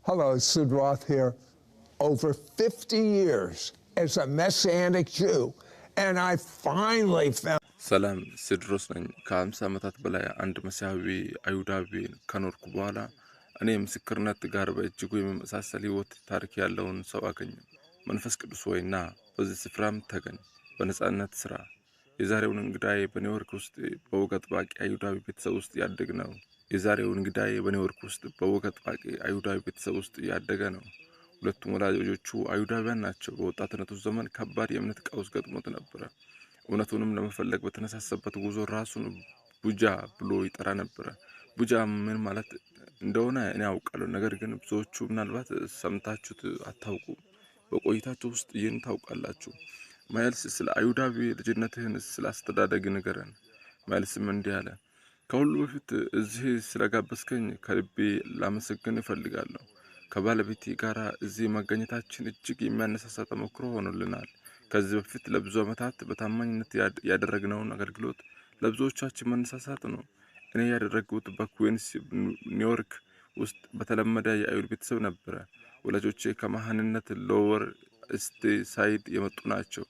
Hello, Sid Roth here. Over 50 years as a Messianic Jew, and I finally found... ሰላም ሲድሮስ ነኝ። ከ50 ዓመታት በላይ አንድ መሲሐዊ አይሁዳዊ ከኖርኩ በኋላ እኔ ምስክርነት ጋር በእጅጉ የሚመሳሰል ህይወት ታሪክ ያለውን ሰው አገኘ። መንፈስ ቅዱስ ሆይና በዚህ ስፍራም ተገኝ፣ በነጻነት ስራ። የዛሬውን እንግዳዬ በኒውዮርክ ውስጥ በወግ አጥባቂ አይሁዳዊ ቤተሰብ ውስጥ ያደገ ነው። ሁለቱም ወላጆቹ አይሁዳውያን ናቸው። በወጣትነቱ ዘመን ከባድ የእምነት ቀውስ ገጥሞት ነበር። እውነቱንም ለመፈለግ በተነሳሰበት ጉዞ ራሱን ቡጃ ብሎ ይጠራ ነበር። ቡጃ ምን ማለት እንደሆነ እኔ አውቃለሁ፣ ነገር ግን ብዙዎቹ ምናልባት ሰምታችሁት አታውቁ። በቆይታችሁ ውስጥ ይህን ታውቃላችሁ። ማይልስ ስለ አይሁዳዊ ልጅነትህን ስላስተዳደግ ንገረን። ማይልስም እንዲህ አለ። ከሁሉ በፊት እዚህ ስለጋበዝከኝ ከልቤ ላመሰግን እፈልጋለሁ። ከባለቤቴ ጋር እዚህ መገኘታችን እጅግ የሚያነሳሳ ተሞክሮ ሆኖልናል። ከዚህ በፊት ለብዙ ዓመታት በታማኝነት ያደረግነውን አገልግሎት ለብዙዎቻችን መነሳሳት ነው። እኔ ያደረግኩት በኩዊንስ ኒውዮርክ ውስጥ በተለመደ የአይሁድ ቤተሰብ ነበረ። ወላጆቼ ከመሃንነት ሎወር ኢስት ሳይድ የመጡ ናቸው።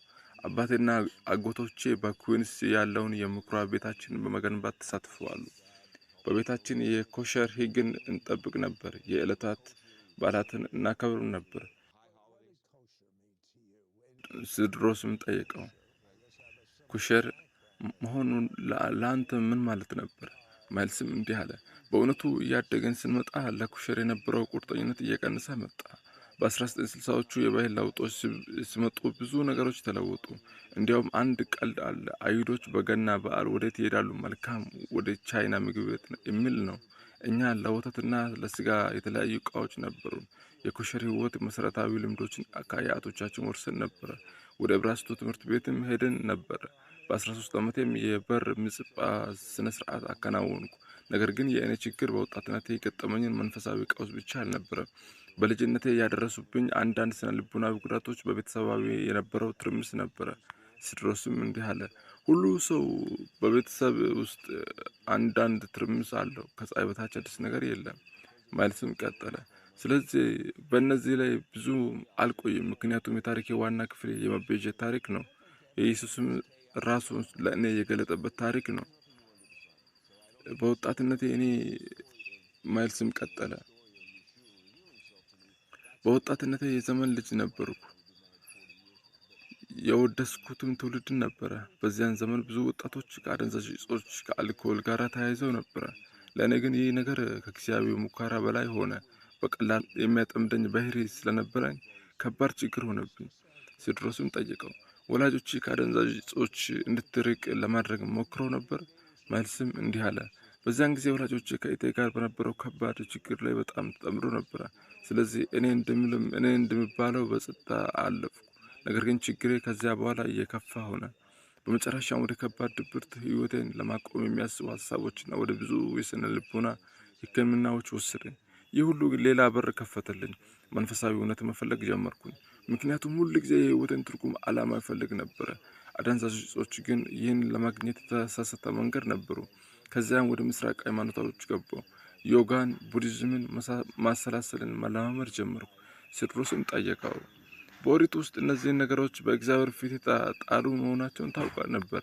አባቴና አጎቶቼ በኩዊንስ ያለውን የምኩራብ ቤታችን በመገንባት ተሳትፈዋል። በቤታችን የኮሸር ሕግን እንጠብቅ ነበር። የዕለታት በዓላትን እናከብር ነበር። ሲድሮስም ጠየቀው፣ ኩሸር መሆኑን ለአንተ ምን ማለት ነበር? ማይልስም እንዲህ አለ። በእውነቱ እያደገን ስንመጣ ለኩሸር የነበረው ቁርጠኝነት እየቀነሰ መጣ። በ1960ዎቹ የባህል ለውጦች ሲመጡ ብዙ ነገሮች ተለወጡ። እንዲያውም አንድ ቀልድ አለ። አይሁዶች በገና በዓል ወዴት ይሄዳሉ? መልካም፣ ወደ ቻይና ምግብ ቤት የሚል ነው። እኛ ለወተትና ለስጋ የተለያዩ እቃዎች ነበሩን። የኮሸር ህይወት መሰረታዊ ልምዶችን ከአያቶቻችን ወርሰን ነበረ። ወደ ዕብራይስጡ ትምህርት ቤትም ሄደን ነበረ። በ13 ዓመቴም የበር ምጽጳ ስነ ስርዓት አከናወንኩ። ነገር ግን የእኔ ችግር በወጣትነቴ የገጠመኝን መንፈሳዊ ቀውስ ብቻ አልነበረም። በልጅነቴ ያደረሱብኝ አንዳንድ ስነ ልቦናዊ ጉዳቶች በቤተሰባዊ የነበረው ትርምስ ነበረ። ሲድሮስም እንዲህ አለ። ሁሉ ሰው በቤተሰብ ውስጥ አንዳንድ ትርምስ አለው። ከፀሐይ በታች አዲስ ነገር የለም። ማይልስም ቀጠለ። ስለዚህ በእነዚህ ላይ ብዙ አልቆይም፣ ምክንያቱም የታሪኬ ዋና ክፍል የመቤዠት ታሪክ ነው። የኢየሱስም ራሱን ለእኔ የገለጠበት ታሪክ ነው። በወጣትነቴ እኔ ማይልስም ቀጠለ። በወጣትነቴ የዘመን ልጅ ነበርኩ። የወደስኩትም ትውልድን ነበረ። በዚያን ዘመን ብዙ ወጣቶች ከአደንዛዥ እጾች ከአልኮል ጋር ተያይዘው ነበረ። ለእኔ ግን ይህ ነገር ከጊዜያዊ ሙከራ በላይ ሆነ። በቀላል የሚያጠምደኝ ባህሪ ስለነበረኝ ከባድ ችግር ሆነብኝ። ሲድሮስም ጠየቀው፣ ወላጆች ከአደንዛዥ እጾች እንድትርቅ ለማድረግ ሞክረው ነበር? ማይልስም እንዲህ አለ። በዚያን ጊዜ ወላጆች ከእቴ ጋር በነበረው ከባድ ችግር ላይ በጣም ተጠምዶ ነበረ። ስለዚህ እኔ እንደሚባለው በጸጥታ አለፍኩ። ነገር ግን ችግሬ ከዚያ በኋላ እየከፋ ሆነ። በመጨረሻም ወደ ከባድ ድብርት ህይወቴን ለማቆም የሚያስቡ ሀሳቦችና ወደ ብዙ የስነ ልቦና ሕክምናዎች ወሰደኝ። ይህ ሁሉ ሌላ በር ከፈተልኝ። መንፈሳዊ እውነት መፈለግ ጀመርኩኝ። ምክንያቱም ሁል ጊዜ የህይወቴን ትርጉም ዓላማ ይፈልግ ነበረ። አደንዛዥ እጾች ግን ይህን ለማግኘት የተሳሳተ መንገድ ነበሩ። ከዚያም ወደ ምስራቅ ሃይማኖቶች ገባሁ። ዮጋን፣ ቡዲዝምን፣ ማሰላሰልን መለማመድ ጀመርኩ። ሲድሮስም ጠየቀው፣ በኦሪት ውስጥ እነዚህን ነገሮች በእግዚአብሔር ፊት የተጣሉ መሆናቸውን ታውቃ ነበር?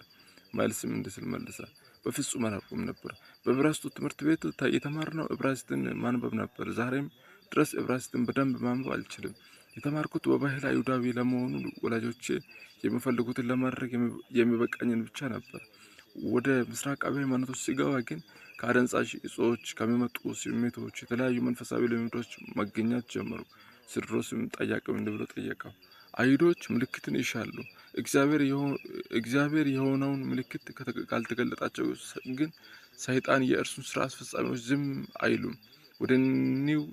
ማይልስም እንዲህ ሲል መለሰ፣ በፍጹም አላውቅም ነበር። በዕብራይስጡ ትምህርት ቤት የተማርነው ዕብራይስጥን ማንበብ ነበር። ዛሬም ድረስ ዕብራይስጥን በደንብ ማንበብ አልችልም። የተማርኩት በባህል አይሁዳዊ ለመሆኑ ወላጆቼ የሚፈልጉትን ለማድረግ የሚበቃኝን ብቻ ነበር። ወደ ምስራቃዊ ሃይማኖቶች ሲገባ ግን ከአደንዛዥ እጾች ከሚመጡ ስሜቶች የተለያዩ መንፈሳዊ ልምዶች መገኘት ጀመሩ። ሲድሮስም ጠያቂው እንዲህ ብሎ ጠየቀው፣ አይሁዶች ምልክትን ይሻሉ። እግዚአብሔር የሆነውን ምልክት ካልተገለጣቸው ግን ሰይጣን የእርሱን ስራ አስፈጻሚዎች ዝም አይሉም። ወደ ኒው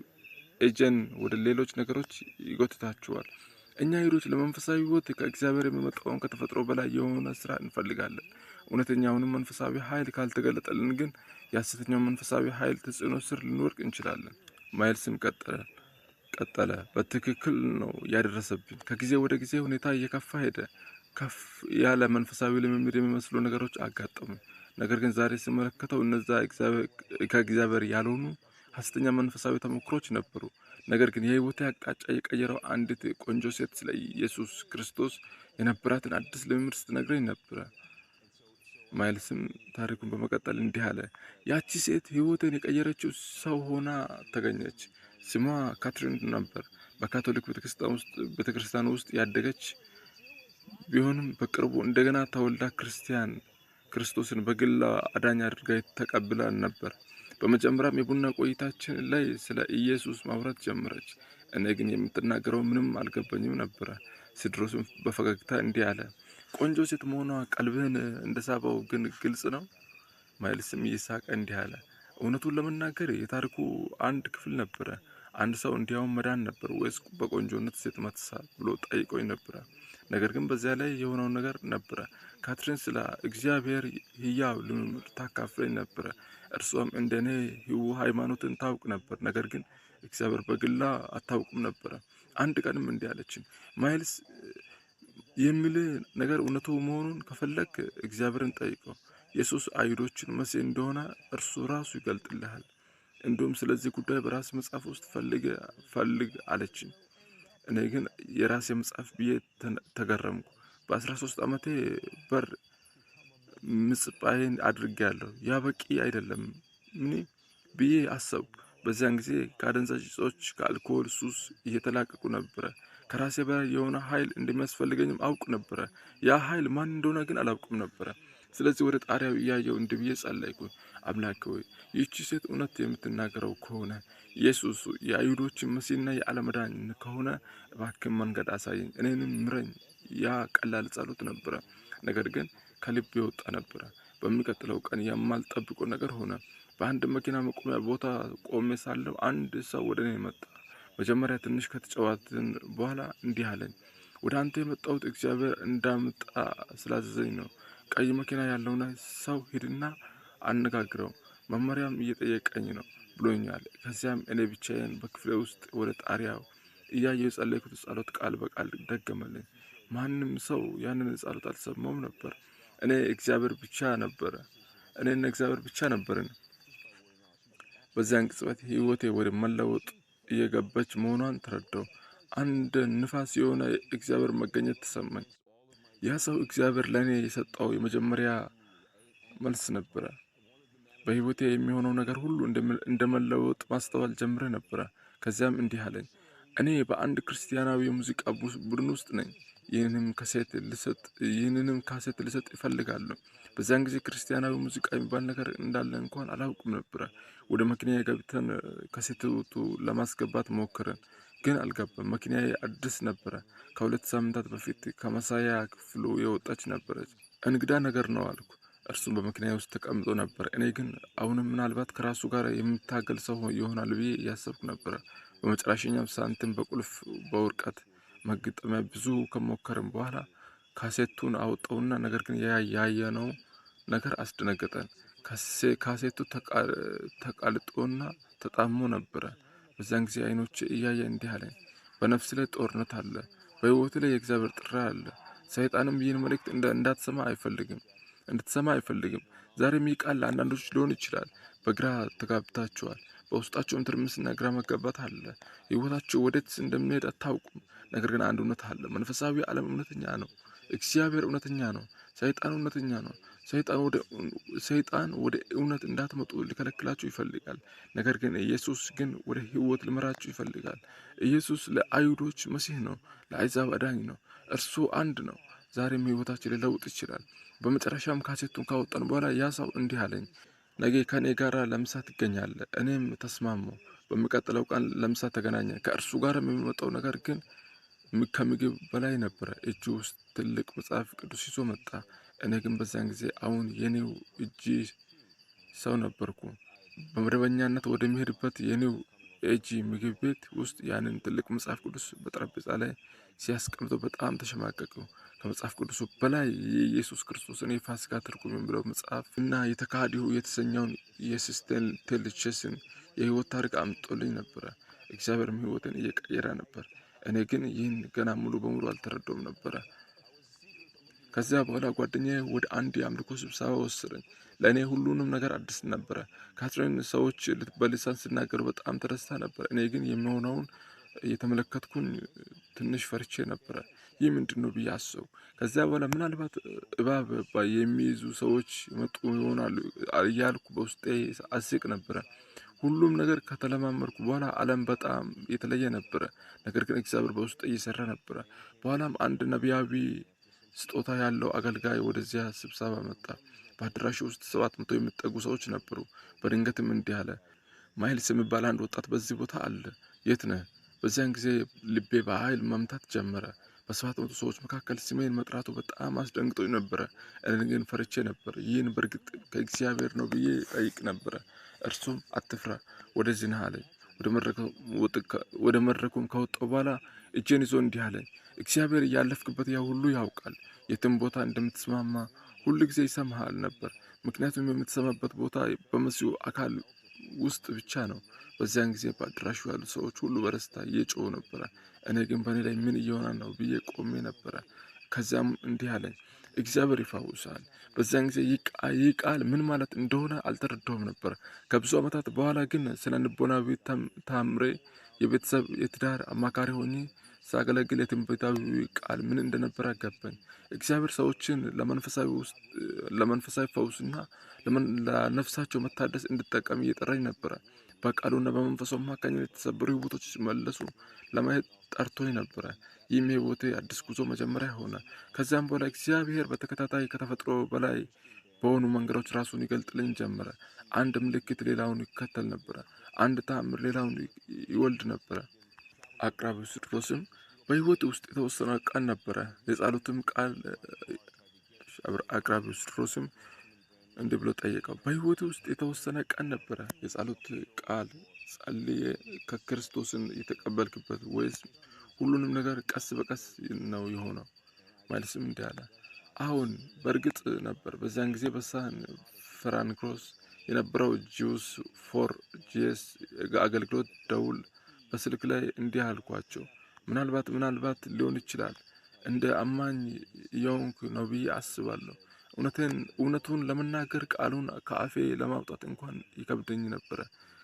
ኤጀን ወደ ሌሎች ነገሮች ይጎትታቸዋል። እኛ አይሁዶች ለመንፈሳዊ ህይወት ከእግዚአብሔር የሚመጣውን ከተፈጥሮ በላይ የሆነ ስራ እንፈልጋለን። እውነተኛውንም መንፈሳዊ ኃይል ካልተገለጠልን ግን የሐሰተኛው መንፈሳዊ ኃይል ተጽዕኖ ስር ልንወድቅ እንችላለን። ማይልስም ቀጠለ። በትክክል ነው ያደረሰብኝ። ከጊዜ ወደ ጊዜ ሁኔታ እየከፋ ሄደ። ከፍ ያለ መንፈሳዊ ልምምድ የሚመስሉ ነገሮች አጋጠሙ። ነገር ግን ዛሬ ስመለከተው እነዛ ከእግዚአብሔር ያልሆኑ ሐሰተኛ መንፈሳዊ ተሞክሮች ነበሩ። ነገር ግን የህይወቴ አቅጣጫ የቀየረው አንዲት ቆንጆ ሴት ስለ ኢየሱስ ክርስቶስ የነበራትን አዲስ ልምምድ ስትነግረኝ ነበረ። ማይልስም ታሪኩን በመቀጠል እንዲህ አለ። ያቺ ሴት ህይወቴን የቀየረችው ሰው ሆና ተገኘች። ስሟ ካትሪን ነበር። በካቶሊክ ቤተክርስቲያን ውስጥ ያደገች ቢሆንም በቅርቡ እንደገና ተወልዳ ክርስቶስን በግል አዳኝ አድርጋ ተቀብላ ነበር። በመጀመሪያም የቡና ቆይታችን ላይ ስለ ኢየሱስ ማውራት ጀመረች። እኔ ግን የምትናገረው ምንም አልገባኝም ነበር። ሲድሮስም በፈገግታ እንዲህ አለ። ቆንጆ ሴት መሆኗ ቀልብህን እንደሳበው ግን ግልጽ ነው። ማይልስም እየሳቀ እንዲህ አለ። እውነቱን ለመናገር የታሪኩ አንድ ክፍል ነበረ። አንድ ሰው እንዲያውም መዳን ነበር ወይስ በቆንጆነት ሴት መትሳብ ብሎ ጠይቆኝ ነበረ። ነገር ግን በዚያ ላይ የሆነው ነገር ነበረ። ካትሪን ስለ እግዚአብሔር ህያው ልምምድ ታካፍለኝ ነበረ። እርሷም እንደኔ ሃይማኖትን ታውቅ ነበር፣ ነገር ግን እግዚአብሔር በግላ አታውቅም ነበረ። አንድ ቀንም እንዲህ አለችኝ። ማይልስ የሚል ነገር እውነቱ መሆኑን ከፈለክ እግዚአብሔርን ጠይቀው። ኢየሱስ አይሁዶችን መሲህ እንደሆነ እርሱ ራሱ ይገልጥልሃል። እንዲሁም ስለዚህ ጉዳይ በራስ መጽሐፍ ውስጥ ፈልግ አለችኝ። እኔ ግን የራሴ መጽሐፍ ብዬ ተገረምኩ። በ13 ዓመቴ በር ምጽጳዬን አድርጌያለሁ። ያ በቂ አይደለም ምን ብዬ አሰብኩ። በዚያን ጊዜ ከአደንዛዥ እጾች ከአልኮል ሱስ እየተላቀቁ ነበረ። ከራሴ በላይ የሆነ ኃይል እንደሚያስፈልገኝም አውቅ ነበረ። ያ ኃይል ማን እንደሆነ ግን አላውቅም ነበረ። ስለዚህ ወደ ጣሪያው እያየው እንዲህ ብዬ ጸለይኩ። አምላኬ ሆይ ይህቺ ሴት እውነት የምትናገረው ከሆነ ኢየሱስ የአይሁዶችን መሲህና የዓለም አዳኝ ከሆነ እባክህ መንገድ አሳየኝ፣ እኔንም ምረኝ። ያ ቀላል ጸሎት ነበረ፣ ነገር ግን ከልብ የወጣ ነበረ። በሚቀጥለው ቀን የማልጠብቀው ነገር ሆነ። በአንድ መኪና መቆሚያ ቦታ ቆሜ ሳለሁ አንድ ሰው ወደ እኔ መጣ። መጀመሪያ ትንሽ ከተጨዋትን በኋላ እንዲህ አለኝ። ወደ አንተ የመጣሁት እግዚአብሔር እንዳመጣ ስላዘዘኝ ነው። ቀይ መኪና ያለውን ሰው ሂድና አነጋግረው፣ መመሪያም እየጠየቀኝ ነው ብሎኛል። ከዚያም እኔ ብቻዬን በክፍሌ ውስጥ ወደ ጣሪያው እያየሁ የጸለይኩት ጸሎት ቃል በቃል ደገመልኝ። ማንም ሰው ያንን ጸሎት አልሰማውም ነበር። እኔና እግዚአብሔር ብቻ ነበርን። በዚያን ቅጽበት ህይወቴ ወደ መለወጥ እየገባች መሆኗን ተረዳሁ። አንድ ንፋስ የሆነ እግዚአብሔር መገኘት ተሰማኝ። ያ ሰው እግዚአብሔር ለእኔ የሰጠው የመጀመሪያ መልስ ነበረ። በህይወቴ የሚሆነው ነገር ሁሉ እንደመለወጥ ማስተዋል ጀምሬ ነበረ። ከዚያም እንዲህ አለኝ። እኔ በአንድ ክርስቲያናዊ የሙዚቃ ቡድን ውስጥ ነኝ። ይህንንም ካሴት ልሰጥ ይፈልጋሉ። በዚያን ጊዜ ክርስቲያናዊ ሙዚቃ የሚባል ነገር እንዳለ እንኳን አላውቅም ነበረ። ወደ መኪናዬ ገብተን ካሴቱ ለማስገባት ሞክረን፣ ግን አልገባም። መኪናዬ አዲስ ነበረ። ከ2 ሳምንታት በፊት ከመሳያ ክፍሉ የወጣች ነበረች። እንግዳ ነገር ነው አልኩ። እርሱም በመኪናዬ ውስጥ ተቀምጦ ነበር። እኔ ግን አሁንም ምናልባት ከራሱ ጋር የሚታገል ሰው ይሆናል ብዬ እያሰብኩ ነበረ። በመጨረሻኛው ሳንቲም በቁልፍ በወረቀት መገጠሚያ ብዙ ከሞከርን በኋላ ካሴቱን አወጣውና፣ ነገር ግን ያየነው ነገር አስደነገጠን። ካሴቱ ተቃልጦና ተጣሞ ነበረ። በዚያን ጊዜ አይኖቼ እያየ እንዲህ አለኝ። በነፍስ ላይ ጦርነት አለ። በህይወት ላይ የእግዚአብሔር ጥሪ አለ። ሰይጣንም ይህን መልእክት እንድትሰማ አይፈልግም። ዛሬም ይህ ቃል ለአንዳንዶች ሊሆን ይችላል። በግራ ተጋብታችኋል። በውስጣቸውም ትርምስና ግራ መጋባት አለ። ህይወታቸው ወዴት እንደሚሄድ አታውቁም። ነገር ግን አንድ እውነት አለ። መንፈሳዊ ዓለም እውነተኛ ነው። እግዚአብሔር እውነተኛ ነው። ሰይጣን እውነተኛ ነው። ሰይጣን ወደ እውነት እንዳትመጡ ሊከለክላችሁ ይፈልጋል። ነገር ግን ኢየሱስ ግን ወደ ህይወት ሊመራችሁ ይፈልጋል። ኢየሱስ ለአይሁዶች መሲህ ነው፣ ለአሕዛብ አዳኝ ነው። እርሱ አንድ ነው። ዛሬም ህይወታችን ሊለውጥ ይችላል። በመጨረሻም ካሴቱን ካወጣን በኋላ ያ ሰው እንዲህ አለኝ። ነገ ከኔ ጋር ለምሳ ትገኛለህ። እኔም ተስማማሁ። በሚቀጥለው ቀን ለምሳ ተገናኘን። ከእርሱ ጋር የሚመጣው ነገር ግን ከምግብ በላይ ነበረ። እጁ ውስጥ ትልቅ መጽሐፍ ቅዱስ ይዞ መጣ። እኔ ግን በዚያን ጊዜ አሁን የኔው እጅ ሰው ነበርኩ። በመደበኛነት ወደሚሄድበት የኔው ኤጂ ምግብ ቤት ውስጥ ያንን ትልቅ መጽሐፍ ቅዱስ በጠረጴዛ ላይ ሲያስቀምጠው በጣም ተሸማቀቁ። ከመጽሐፍ ቅዱሱ በላይ የኢየሱስ ክርስቶስን የፋሲካ ትርጉም የሚለው መጽሐፍ እና የተካዲሁ የተሰኘውን የሲስቴን ቴልቼስን የህይወት ታሪክ አምጦልኝ ነበረ። እግዚአብሔርም ህይወትን እየቀየረ ነበር። እኔ ግን ይህን ገና ሙሉ በሙሉ አልተረዳውም ነበረ። ከዚያ በኋላ ጓደኛዬ ወደ አንድ የአምልኮ ስብሰባ ወሰደኝ። ለእኔ ሁሉንም ነገር አዲስ ነበረ። ካትሪን ሰዎች በልሳን ሲናገሩ በጣም ተደስታ ነበር። እኔ ግን የሚሆነውን እየተመለከትኩኝ ትንሽ ፈርቼ ነበረ። ይህ ምንድን ነው ብዬ አሰብኩ። ከዚያ በኋላ ምናልባት እባብ የሚይዙ ሰዎች መጡ ይሆናሉ እያልኩ በውስጤ አስቅ ነበረ። ሁሉም ነገር ከተለማመድኩ በኋላ ዓለም በጣም የተለየ ነበረ። ነገር ግን እግዚአብሔር በውስጤ እየሰራ ነበረ። በኋላም አንድ ነቢያዊ ስጦታ ያለው አገልጋይ ወደዚያ ስብሰባ መጣ። በአዳራሹ ውስጥ 700 የሚጠጉ ሰዎች ነበሩ። በድንገትም እንዲህ አለ፣ ማይልስ የሚባል አንድ ወጣት በዚህ ቦታ አለ። የት ነህ? በዚያን ጊዜ ልቤ በኃይል መምታት ጀመረ። በ700 ሰዎች መካከል ስሜን መጥራቱ በጣም አስደንግጦኝ ነበረ። እኔ ግን ፈርቼ ነበር። ይህን በእርግጥ ከእግዚአብሔር ነው ብዬ ጠይቅ ነበረ። እርሱም አትፍራ፣ ወደዚህ ነህ አለኝ። ወደ መድረኩም ከወጣው በኋላ እጄን ይዞ እንዲህ አለኝ፣ እግዚአብሔር እያለፍክበት ያ ሁሉ ያውቃል። የትም ቦታ እንደምትስማማ ሁል ጊዜ ይሰማሃል ነበር። ምክንያቱም የምትሰማበት ቦታ በመሲሁ አካል ውስጥ ብቻ ነው። በዚያን ጊዜ በአዳራሹ ያሉ ሰዎች ሁሉ በደስታ እየጮሁ ነበረ። እኔ ግን በእኔ ላይ ምን እየሆነ ነው ብዬ ቆሜ ነበረ። ከዚያም እንዲህ አለኝ፣ እግዚአብሔር ይፈውሳል። በዚያን ጊዜ ይህ ቃል ምን ማለት እንደሆነ አልተረዳሁም ነበር። ከብዙ ዓመታት በኋላ ግን ስነ ልቦናዊ ታምሬ የቤተሰብ የትዳር አማካሪ ሆኜ ሳገለግል የትንቢታዊ ቃል ምን እንደነበረ አገባኝ። እግዚአብሔር ሰዎችን ለመንፈሳዊ ፈውስና ለነፍሳቸው መታደስ እንድጠቀም እየጠራኝ ነበረ። በቃሉና በመንፈሱ አማካኝነት የተሰበሩ ህይወቶች ሲመለሱ ለማየት ጠርቶኝ ነበረ። ይህም የህይወቴ አዲስ ጉዞ መጀመሪያ ሆነ። ከዚያም በኋላ እግዚአብሔር በተከታታይ ከተፈጥሮ በላይ በሆኑ መንገዶች ራሱን ይገልጥልኝ ጀመረ። አንድ ምልክት ሌላውን ይከተል ነበረ። አንድ ተአምር ሌላውን ይወልድ ነበረ። አቅራቢው ቴዎድሮስም በህይወት ውስጥ የተወሰነ ቀን ነበረ። የጸሎትም ቃል አቅራቢው ቴዎድሮስም እንዲህ ብሎ ጠየቀው። በህይወት ውስጥ የተወሰነ ቀን ነበረ። የጸሎት ቃል ጸልዬ ከክርስቶስን የተቀበልክበት ወይስ ሁሉንም ነገር ቀስ በቀስ ነው የሆነው? መልስም እንዲህ አለ፣ አሁን በእርግጥ ነበር። በዚያን ጊዜ በሳን ፍራንክሮስ የነበረው ጂውስ ፎር ጂኤስ አገልግሎት ደውል በስልክ ላይ እንዲህ አልኳቸው፣ ምናልባት ሊሆን ይችላል እንደ አማኝ የሆንኩ ነው ብዬ አስባለሁ። እውነቱን ለመናገር ቃሉን ከአፌ ለማውጣት እንኳን ይከብደኝ ነበረ።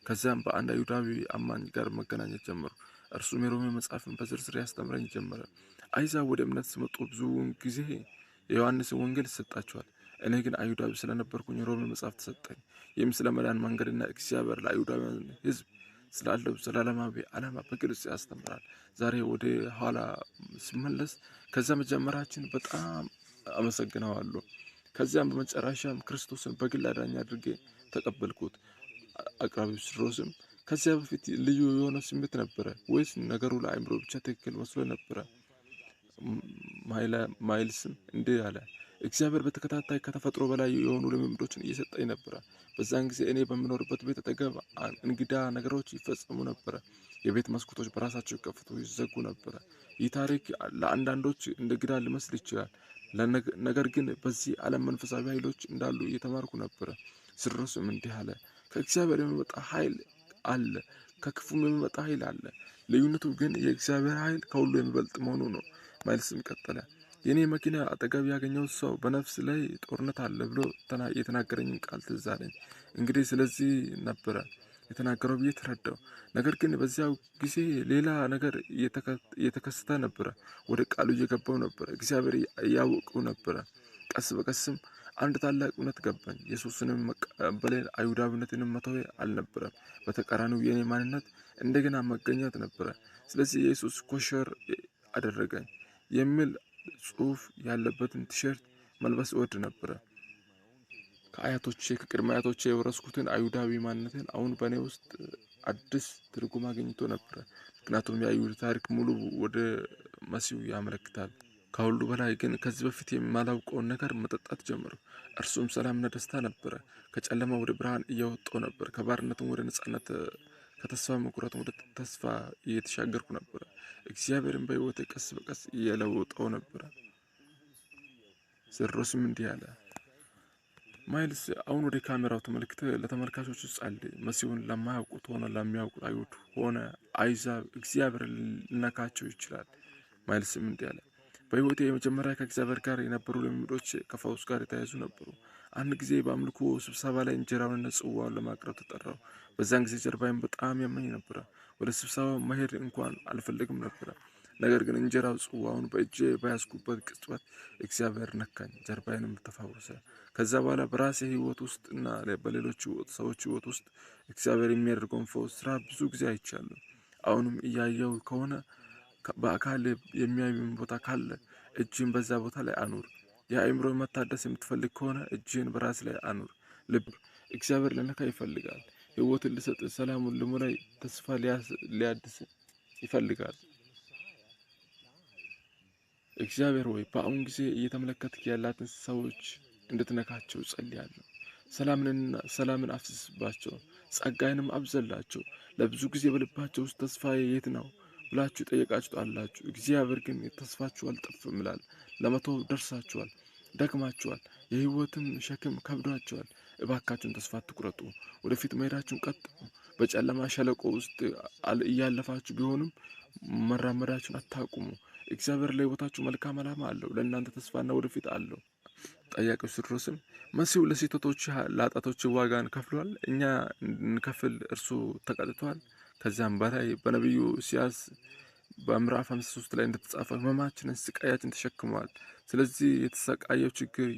ከዚያም በአንድ አይሁዳዊ አማኝ ጋር መገናኘት ጀመሩ። እርሱም የሮሜ መጽሐፍን በዝርዝር ያስተምረኝ ጀመረ። አይዛብ ወደ እምነት ሲመጡ ብዙውን ጊዜ የዮሐንስን ወንጌል ይሰጣቸዋል። እኔ ግን አይሁዳዊ ስለነበርኩኝ የሮሜ መጽሐፍ ተሰጠኝ። ይህም ስለ መዳን መንገድና እግዚአብሔር ለአይሁዳውያን ሕዝብ ስላለው ዘላለማዊ ዓላማ በግልጽ ያስተምራል። ዛሬ ወደ ኋላ ስመለስ ከዛ መጀመራችን በጣም አመሰግነዋለሁ። ከዚያም በመጨረሻም ክርስቶስን በግል አዳኝ አድርጌ ተቀበልኩት። አቅራቢው ቴዎድሮስም ከዚያ በፊት ልዩ የሆነ ስሜት ነበረ ወይስ ነገሩ ለአእምሮ ብቻ ትክክል መስሎ ነበረ? ማይልስም እንዲህ አለ፣ እግዚአብሔር በተከታታይ ከተፈጥሮ በላይ የሆኑ ልምምዶችን እየሰጠኝ ነበረ። በዛን ጊዜ እኔ በምኖርበት ቤት አጠገብ እንግዳ ነገሮች ይፈጸሙ ነበረ። የቤት መስኮቶች በራሳቸው ይከፍቱ ይዘጉ ነበረ። ይህ ታሪክ ለአንዳንዶች እንደ ግዳ ሊመስል ይችላል። ነገር ግን በዚህ ዓለም መንፈሳዊ ኃይሎች እንዳሉ እየተማርኩ ነበረ። ቴዎድሮስም እንዲህ አለ፣ ከእግዚአብሔር የሚመጣ ኃይል አለ፣ ከክፉም የሚመጣ ኃይል አለ። ልዩነቱ ግን የእግዚአብሔር ኃይል ከሁሉ የሚበልጥ መሆኑ ነው። ማይልስም ቀጠለ፣ የኔ መኪና አጠገብ ያገኘው ሰው በነፍስ ላይ ጦርነት አለ ብሎ የተናገረኝን ቃል ትዝ አለኝ። እንግዲህ ስለዚህ ነበረ የተናገረው ብዬ ተረዳው። ነገር ግን በዚያው ጊዜ ሌላ ነገር እየተከሰተ ነበረ። ወደ ቃሉ እየገባው ነበረ። እግዚአብሔር እያወቀው ነበረ። ቀስ በቀስም አንድ ታላቅ እውነት ገባኝ። ኢየሱስንም መቀበሌን አይሁዳዊነትንም መተው አልነበረም። በተቃራኒው የኔ ማንነት እንደገና መገኘት ነበረ። ስለዚህ ኢየሱስ ኮሸር አደረገኝ የሚል ጽሑፍ ያለበትን ቲሸርት መልበስ እወድ ነበረ። ከቅድመ አያቶቼ የወረስኩትን አይሁዳዊ ማንነትን አሁን በእኔ ውስጥ አዲስ ትርጉም አግኝቶ ነበረ። ምክንያቱም የአይሁድ ታሪክ ሙሉ ወደ መሲሁ ያመለክታል። ከሁሉ በላይ ግን ከዚህ በፊት የማላውቀውን ነገር መጠጣት ጀመርኩ። እርሱም ሰላምና ደስታ ነበረ። ከጨለማ ወደ ብርሃን እያወጣው ነበር። ከባርነትም ወደ ነጻነት፣ ከተስፋ መቁረጥም ወደ ተስፋ እየተሻገርኩ ነበረ። እግዚአብሔርን በሕይወቴ ቀስ በቀስ እየለወጠው ነበረ። ቴዎድሮስም እንዲህ አለ፣ ማይልስ አሁን ወደ ካሜራው ተመልክተ ለተመልካቾች ጸልይ። መሲሁን ለማያውቁት ሆነ ለሚያውቁት አይሁድ ሆነ አይዛብ እግዚአብሔር ሊነካቸው ይችላል። ማይልስም እንዲህ አለ፣ በህይወቴ የመጀመሪያ ከእግዚአብሔር ጋር የነበሩ ልምዶች ከፈውስ ጋር የተያያዙ ነበሩ። አንድ ጊዜ በአምልኮ ስብሰባ ላይ እንጀራውንና ጽዋውን ለማቅረብ ተጠራው። በዛን ጊዜ ጀርባዬን በጣም ያመኝ ነበረ። ወደ ስብሰባው መሄድ እንኳን አልፈልግም ነበረ። ነገር ግን እንጀራው ጽዋውን በእጄ በያዝኩበት ቅጽበት እግዚአብሔር ነካኝ፣ ጀርባዬንም ተፈወሰ። ከዛ በኋላ በራሴ ህይወት ውስጥ እና በሌሎች ሰዎች ህይወት ውስጥ እግዚአብሔር የሚያደርገውን ፈውስ ስራ ብዙ ጊዜ አይቻለሁ። አሁንም እያየው ከሆነ በአካል የሚያዩን ቦታ ካለ እጅን በዛ ቦታ ላይ አኑር። የአእምሮ መታደስ የምትፈልግ ከሆነ እጅን በራስ ላይ አኑር። ልብ እግዚአብሔር ለነካ ይፈልጋል። ህይወትን ሊሰጥ፣ ሰላሙን ሊሞላ፣ ተስፋ ሊያድስ ይፈልጋል። እግዚአብሔር ሆይ በአሁን ጊዜ እየተመለከትክ ያላትን ሰዎች እንድትነካቸው ጸልያለሁ። ሰላምን አፍስስባቸው፣ ጸጋይንም አብዘላቸው። ለብዙ ጊዜ በልባቸው ውስጥ ተስፋዬ የት ነው ብላችሁ ጠየቃችሁ አላችሁ። እግዚአብሔር ግን ተስፋችሁ አልጠፍም ይላል። ለመተው ደርሳችኋል፣ ደክማችኋል፣ የህይወትም ሸክም ከብዷችኋል። እባካችሁን ተስፋ አትቁረጡ፣ ወደፊት መሄዳችሁን ቀጥሉ። በጨለማ ሸለቆ ውስጥ እያለፋችሁ ቢሆንም መራመዳችሁን አታቁሙ። እግዚአብሔር ለህይወታችሁ መልካም ዓላማ አለው። ለእናንተ ተስፋና ወደፊት አለው። ጠያቂው ቴዎድሮስም መሲሁ ለስህተቶች ለኃጢአቶች ዋጋን ከፍሏል፣ እኛ እንከፍል እርሱ ተቀጥቷል። ከዚያም በላይ በነቢዩ ኢሳይያስ በምዕራፍ 53 ላይ እንደተጻፈ ህመማችንን ስቃያችን ተሸክመዋል። ስለዚህ የተሰቃየው ችግር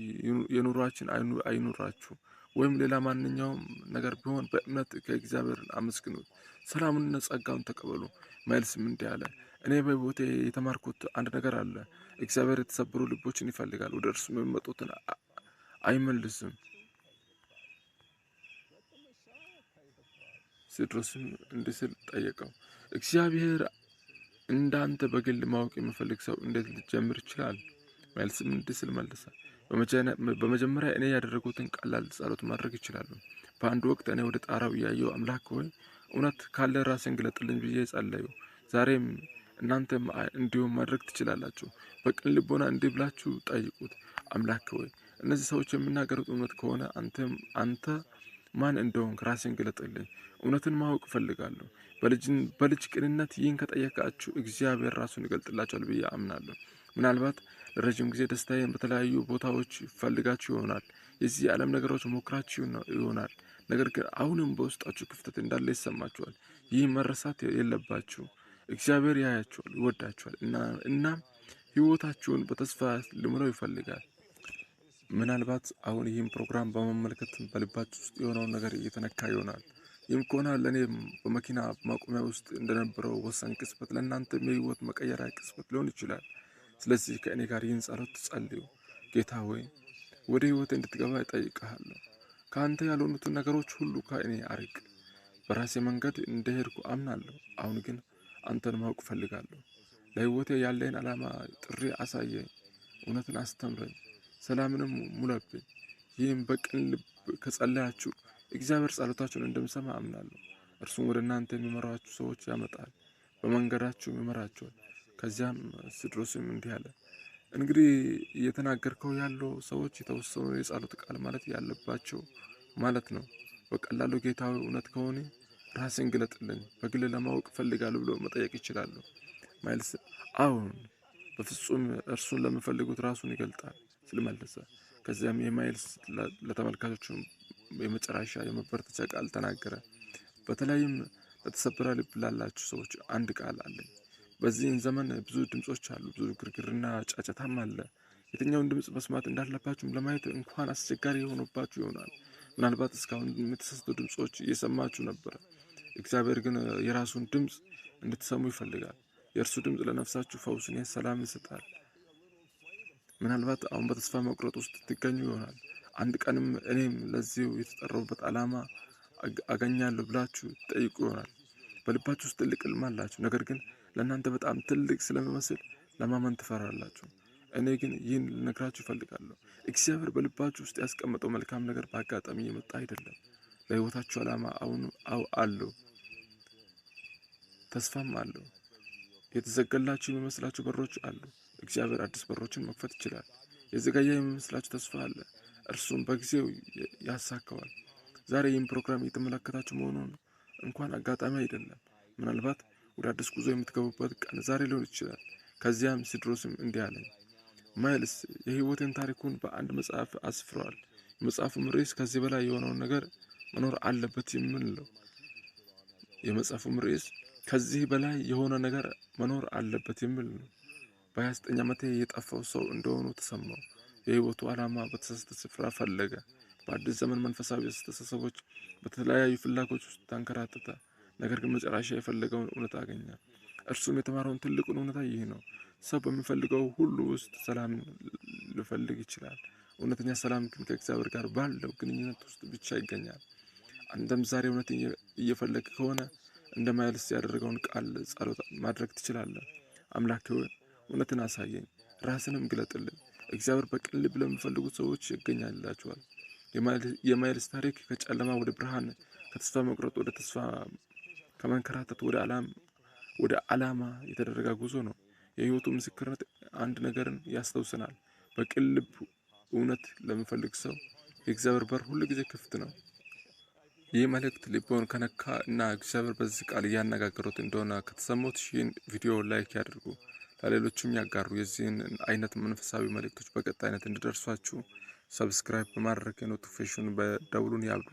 የኑሯችን አይኑራችሁ፣ ወይም ሌላ ማንኛውም ነገር ቢሆን በእምነት ከእግዚአብሔር አመስግኑት፣ ሰላሙንና ጸጋውን ተቀበሉ። መልስም እንዲህ አለ፣ እኔ በህይወቴ የተማርኩት አንድ ነገር አለ። እግዚአብሔር የተሰበሩ ልቦችን ይፈልጋል፣ ወደ እርሱ የሚመጡትን አይመልስም። ቴዎድሮስም እንዲህ ሲል ጠየቀው፣ እግዚአብሔር እንዳንተ በግል ማወቅ የሚፈልግ ሰው እንዴት ሊጀምር ይችላል? መልስም እንዲህ ሲል መለሰ፣ በመጀመሪያ እኔ ያደረጉትን ቀላል ጸሎት ማድረግ ይችላሉ። በአንድ ወቅት እኔ ወደ ጣራው እያየው አምላክ ሆይ እውነት ካለ ራስን ግለጥልኝ ብዬ ጸለዩ። ዛሬም እናንተም እንዲሁም ማድረግ ትችላላችሁ። በቅን ልቦና እንዲህ ብላችሁ ጠይቁት፣ አምላክ ሆይ እነዚህ ሰዎች የሚናገሩት እውነት ከሆነ አንተ ማን እንደሆንክ ራስን ግለጥልኝ። እውነትን ማወቅ እፈልጋለሁ። በልጅ ቅንነት ይህን ከጠየቃችሁ እግዚአብሔር ራሱን ይገልጥላችኋል ብዬ አምናለሁ። ምናልባት ለረጅም ጊዜ ደስታዬን በተለያዩ ቦታዎች ፈልጋችሁ ይሆናል። የዚህ ዓለም ነገሮች ሞክራችሁ ይሆናል። ነገር ግን አሁንም በውስጣችሁ ክፍተት እንዳለ ይሰማችኋል። ይህ መረሳት የለባችሁ። እግዚአብሔር ያያችኋል፣ ይወዳችኋል እና ህይወታችሁን በተስፋ ሊሞላው ይፈልጋል። ምናልባት አሁን ይህን ፕሮግራም በመመልከት በልባችሁ ውስጥ የሆነውን ነገር እየተነካ ይሆናል። ይህም ከሆነ ለእኔም በመኪና ማቆሚያ ውስጥ እንደነበረው ወሳኝ ቅጽበት ለእናንተም የህይወት መቀየሪያ ቅጽበት ሊሆን ይችላል። ስለዚህ ከእኔ ጋር ይህን ጸሎት ጸልዩ። ጌታ ሆይ ወደ ህይወቴ እንድትገባ እጠይቅሃለሁ። ከአንተ ያልሆኑትን ነገሮች ሁሉ ከእኔ አርቅ። በራሴ መንገድ እንደሄድኩ አምናለሁ። አሁን ግን አንተን ማወቅ እፈልጋለሁ። ለህይወቴ ያለህን ዓላማ ጥሪ አሳየኝ። እውነትን አስተምረኝ፣ ሰላምንም ሙላብኝ። ይህም በቅን ልብ ከጸለያችሁ እግዚአብሔር ጸሎታችሁን እንደሚሰማ አምናለሁ። እርሱም ወደ እናንተ የሚመራችሁ ሰዎች ያመጣል፣ በመንገዳችሁ ይመራችኋል። ከዚያም ቴዎድሮስም እንዲህ አለ፣ እንግዲህ እየተናገርከው ያለው ሰዎች የተወሰኑ የጸሎት ቃል ማለት ያለባቸው ማለት ነው። በቀላሉ ጌታዊ እውነት ከሆነ ራስን ግለጥልኝ፣ በግል ለማወቅ እፈልጋለሁ ብሎ መጠየቅ ይችላሉ። ማይልስ አሁን በፍጹም እርሱን ለሚፈልጉት ራሱን ይገልጣል ሲል መለሰ። ከዚያም የማይልስ ለተመልካቾቹ የመጨረሻ የመበረታቻ ቃል ተናገረ። በተለይም ለተሰበረ ልብ ላላችሁ ሰዎች አንድ ቃል አለኝ። በዚህን ዘመን ብዙ ድምጾች አሉ፣ ብዙ ግርግርና ጫጫታም አለ። የትኛውን ድምጽ መስማት እንዳለባችሁም ለማየት እንኳን አስቸጋሪ የሆኑባችሁ ይሆናል። ምናልባት እስካሁን የምትሰስቱ ድምጾች እየሰማችሁ ነበር። እግዚአብሔር ግን የራሱን ድምጽ እንድትሰሙ ይፈልጋል። የእርሱ ድምጽ ለነፍሳችሁ ፈውስን፣ ሰላም ይሰጣል። ምናልባት አሁን በተስፋ መቁረጥ ውስጥ ትገኙ ይሆናል። አንድ ቀንም እኔም ለዚሁ የተጠራሁበት ዓላማ አገኛለሁ ብላችሁ ጠይቁ ይሆናል። በልባችሁ ውስጥ ትልቅ ሕልም አላችሁ። ነገር ግን ለእናንተ በጣም ትልቅ ስለሚመስል ለማመን ትፈራላችሁ። እኔ ግን ይህን ልነግራችሁ እፈልጋለሁ። እግዚአብሔር በልባችሁ ውስጥ ያስቀመጠው መልካም ነገር በአጋጣሚ የመጣ አይደለም። ለሕይወታችሁ ዓላማ አሁን አለው፣ ተስፋም አለው። የተዘጋላችሁ የሚመስላችሁ በሮች አሉ። እግዚአብሔር አዲስ በሮችን መክፈት ይችላል። የዘገየ የሚመስላችሁ ተስፋ አለ። እርሱም በጊዜው ያሳካዋል። ዛሬ ይህን ፕሮግራም እየተመለከታችሁ መሆኑን እንኳን አጋጣሚ አይደለም። ምናልባት ወደ አዲስ ጉዞ የምትገቡበት ቀን ዛሬ ሊሆን ይችላል። ከዚያም ቴዎድሮስም እንዲህ አለኝ፣ ማይልስ የህይወትን ታሪኩን በአንድ መጽሐፍ አስፍሯል። የመጽሐፉም ርዕስ ከዚህ በላይ የሆነውን ነገር መኖር አለበት የሚል ነው። የመጽሐፉም ርዕስ ከዚህ በላይ የሆነ ነገር መኖር አለበት የሚል ነው። በ29 ዓመቴ የጠፋው ሰው እንደሆኑ ተሰማው። የህይወቱ ዓላማ በተሳሳተ ስፍራ ፈለገ። በአዲስ ዘመን መንፈሳዊ አስተሳሰቦች በተለያዩ ፍላጎች ውስጥ ተንከራተተ። ነገር ግን መጨረሻ የፈለገውን እውነት አገኘ። እርሱም የተማረውን ትልቁን እውነታ ይህ ነው። ሰው በሚፈልገው ሁሉ ውስጥ ሰላም ሊፈልግ ይችላል። እውነተኛ ሰላም ግን ከእግዚአብሔር ጋር ባለው ግንኙነት ውስጥ ብቻ ይገኛል። አንተም ዛሬ እውነት እየፈለግ ከሆነ እንደ ማይልስ ያደረገውን ቃል ጸሎት ማድረግ ትችላለህ። አምላክ ሆይ እውነትን አሳየኝ፣ ራስንም ግለጥልኝ። እግዚአብሔር በቅን ልብ ለሚፈልጉት ሰዎች ይገኛላቸዋል። የማይልስ ታሪክ ከጨለማ ወደ ብርሃን፣ ከተስፋ መቁረጥ ወደ ተስፋ፣ ከመንከራተት ወደ ዓላማ የተደረገ ጉዞ ነው። የህይወቱ ምስክርነት አንድ ነገርን ያስታውሰናል። በቅን ልብ እውነት ለሚፈልግ ሰው የእግዚአብሔር በር ሁሉ ጊዜ ክፍት ነው። ይህ መልእክት ልቦን ከነካ እና እግዚአብሔር በዚህ ቃል እያነጋገሩት እንደሆነ ከተሰሙት ይህን ቪዲዮ ላይክ ያድርጉ፣ ለሌሎችም ያጋሩ። የዚህን አይነት መንፈሳዊ መልእክቶች በቀጣይነት እንዲደርሷችሁ ሰብስክራይብ በማድረግ የኖቲፊኬሽን በደውሉን ያብሩ።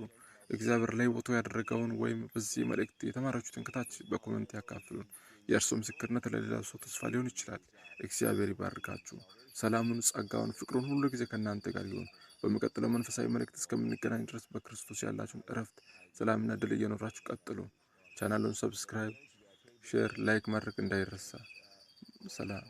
እግዚአብሔር ላይ ቦቶ ያደረገውን ወይም በዚህ መልእክት የተማራችሁትን ከታች በኮሜንት ያካፍሉን። የእርሱ ምስክርነት ለሌላ ሰው ተስፋ ሊሆን ይችላል። እግዚአብሔር ይባርካችሁ። ሰላሙን፣ ጸጋውን፣ ፍቅሩን ሁሉ ጊዜ ከእናንተ ጋር ይሁን። በሚቀጥለው መንፈሳዊ መልእክት እስከምንገናኝ ድረስ በክርስቶስ ያላችሁን እረፍት፣ ሰላምና ድል እየኖራችሁ ቀጥሉ። ቻናሉን ሰብስክራይብ፣ ሼር፣ ላይክ ማድረግ እንዳይረሳ። ሰላም